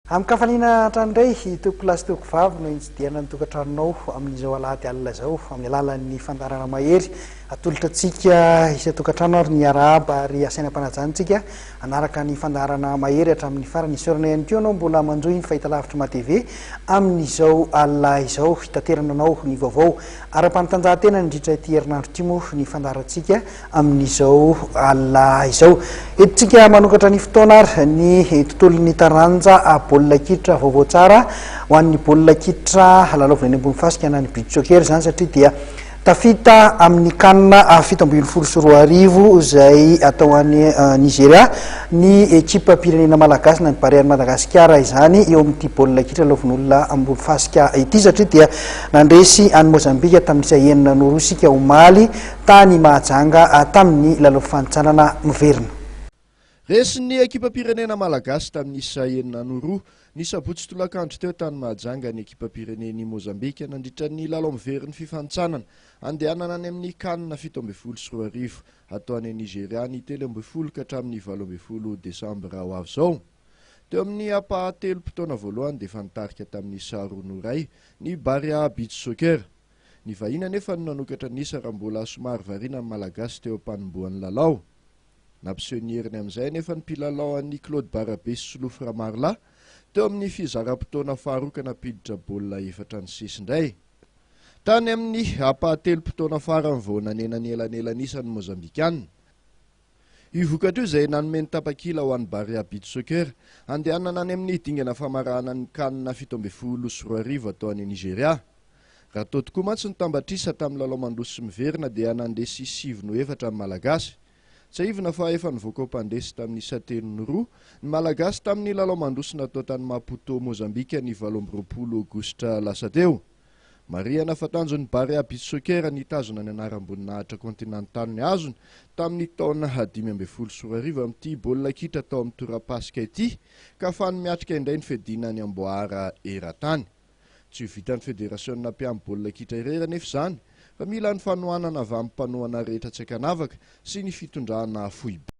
Amin'ny kafaliana trandray itoko lasy toko vavy no intsidiana ny tokantranonao amin'izao alahady alina zao amin'ny alalan'ny fandarana mahery atolotra antsika isa tokantrano ary ny arahaba ary asainam-panajantsika anaraka ny fandarana mahery hatramin'ny farany isorana ihany koa anao mbola manjoy ny fahitalavitra ma-TV amin'izao alina izao hitaterana anao ny vaovao ara-panatanjahantena indritra ity herinandro ity moa ny fandarantsika amin'izao alina izao entintsika manokatra ny fotoana ary ny tontolon'ny taranja baolina kitra vaovao tsara ho an'ny baolina kitra lalaovina eny ambony fasika na ny beach soccer zany satria dia tafita amin'ny kanina 7-24 izay atao any Nigeria ny ekipa pirenena malagasy na ny Barea Madagasikara izany eo amin'ity baolina kitra lalaovin'olona ambony fasika ity satria dia nandresy any Mozambika tamin'isa 9 sika omaly tany Mahajanga tamin'ny lalao fanitsanana miverina. Resy ny ekipa pirenena malagasy tamin'isa 9 ny sabotsy tolakandro teo tany Mahajanga ny ekipa pireneny Mozambika nandritra ny lalao miveriny fifanitsanana andehanana any amin'ny kanina 17-20 atao any Nigeria ny 13 ka hatramin'ny 18 Desambra ho avy zao. Teo amin'ny apa-telom-potoana voalohany dia fanitarika tamin'ny Saronoray ny Barea Beach Soccer. Ny vahiny anefa no nanokatra nisa raha mbola somary variana ny malagasy teo am-panombohan'ny lalao. Nampiseho ny heriny amin'izay nefa ny mpilalao an'ny Claude Barabe sy Solofra Marla teo amin'ny fizaram-potoana faharokana piditra baolina 4 ny sisindray. Tany amin'ny apa-telom-potoana farany vao nanena ny elan'elanisa ny Mozambikanina. Io vokatra io izay nanome ny tapakila ho an'ny Barea Beach Soccer andehanana any amin'ny dingana famarahana ny kanina 17-20 atao any Nigeria. Raha tao tokoa mantsy ny tambatrisa tamin'ny lalao mandroso sy miverina dia nandesy 7-4 amin'ny Malagasy. Tsaivina fa efa nivoaka mpandesy tamin'ny 7-2 ny Malagasy tamin'ny lalao mandrosina atao tany Maputo Mozambika ny 18 Aogositra lasa teo. Mariana fatanjony Barea Beach Soccer nitazona ny anaram-boninahitra kontinantaly ny azony tamin'ny taona 15 amin'ity baolina kitra tao amin'ny tora-pasika ity ka afahany miatrika indray ny fedina ny Amboara eran-tany. Tsy ho vitan'ny federasiona mpiamy baolina kitra irery nefa izany fa mila ny fanohanana avy amin'ny mpanohana rehetra tsy ankanavaka sy ny fitondrana foibe.